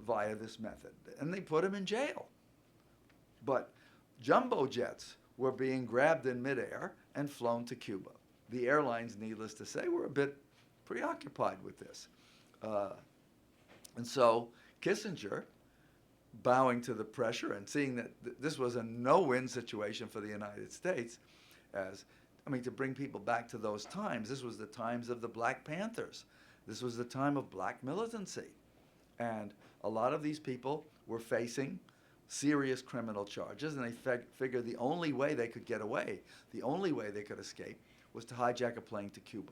via this method. And they put him in jail. But jumbo jets were being grabbed in midair and flown to Cuba. The airlines, needless to say, were a bit preoccupied with this. And so Kissinger, bowing to the pressure and seeing that this was a no-win situation for the United States, to bring people back to those times, this was the times of the Black Panthers. This was the time of black militancy. And a lot of these people were facing serious criminal charges, and they figured the only way they could get away, the only way they could escape, was to hijack a plane to Cuba.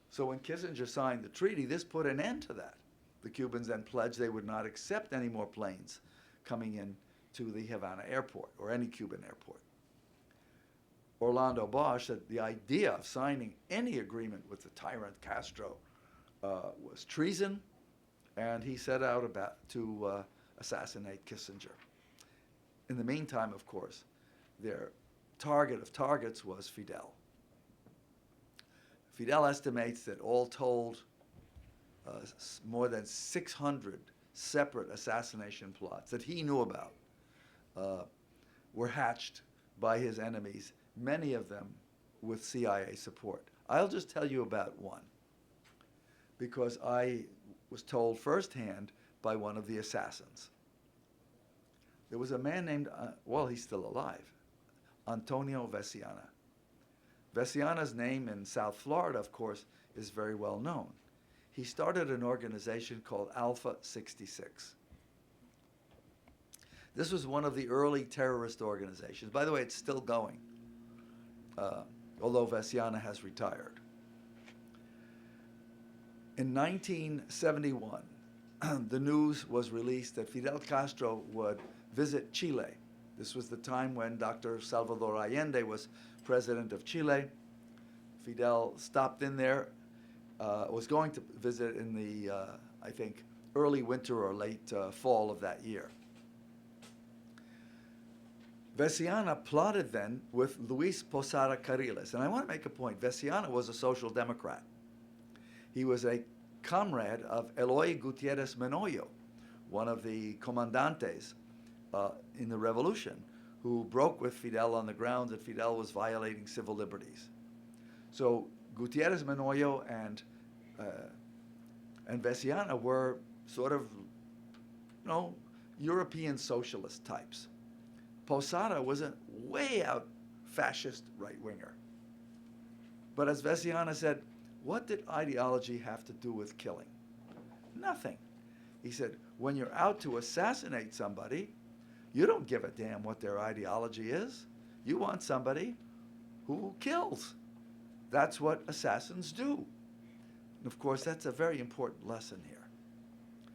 So when Kissinger signed the treaty, this put an end to that. The Cubans then pledged they would not accept any more planes coming in to the Havana airport or any Cuban airport. Orlando Bosch said the idea of signing any agreement with the tyrant Castro was treason, and he set out to assassinate Kissinger. In the meantime, of course, their target of targets was Fidel. Fidel estimates that all told, more than 600 separate assassination plots that he knew about were hatched by his enemies, many of them with CIA support. I'll just tell you about one, because I was told firsthand by one of the assassins. There was a man named, he's still alive, Antonio Veciana. Veciana's name in South Florida, of course, is very well known. He started an organization called Alpha 66. This was one of the early terrorist organizations. By the way, it's still going, although Veciana has retired. In 1971, the news was released that Fidel Castro would visit Chile. This was the time when Dr. Salvador Allende was president of Chile. Fidel stopped in there, was going to visit in the, early winter or late fall of that year. Veciana plotted then with Luis Posada Carriles. And I want to make a point. Veciana was a social democrat. He was a comrade of Eloy Gutierrez Menoyo, one of the comandantes in the revolution, who broke with Fidel on the grounds that Fidel was violating civil liberties. So Gutierrez Menoyo and Veciana were sort of, European socialist types. Posada was a way out fascist right-winger. But as Veciana said, what did ideology have to do with killing? Nothing. He said, when you're out to assassinate somebody, you don't give a damn what their ideology is. You want somebody who kills. That's what assassins do. And of course, that's a very important lesson here.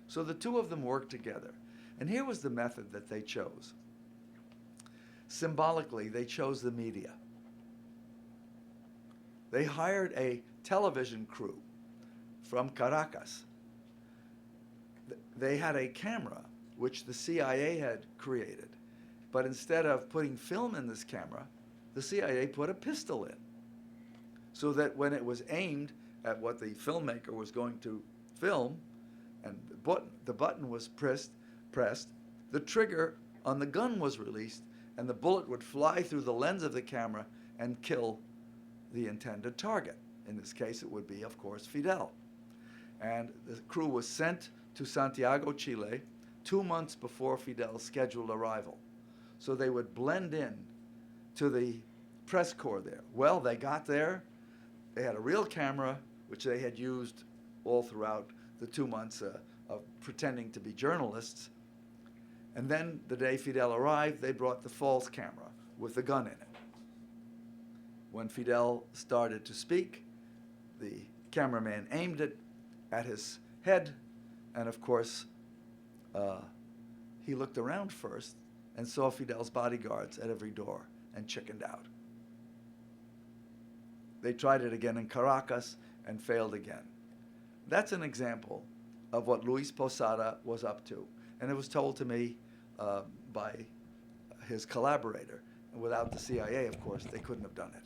So the two of them worked together. And here was the method that they chose. Symbolically, they chose the media. They hired a television crew from Caracas. They had a camera, which the CIA had created. But instead of putting film in this camera, the CIA put a pistol in, so that when it was aimed at what the filmmaker was going to film, and the button was pressed, the trigger on the gun was released, and the bullet would fly through the lens of the camera and kill the intended target. In this case, it would be, of course, Fidel. And the crew was sent to Santiago, Chile, 2 months before Fidel's scheduled arrival. So they would blend in to the press corps there. Well, they got there. They had a real camera, which they had used all throughout the 2 months of pretending to be journalists. And then the day Fidel arrived, they brought the false camera with the gun in it. When Fidel started to speak, the cameraman aimed it at his head, and of course, he looked around first and saw Fidel's bodyguards at every door and chickened out. They tried it again in Caracas and failed again. That's an example of what Luis Posada was up to. And it was told to me by his collaborator. And without the CIA, of course, they couldn't have done it.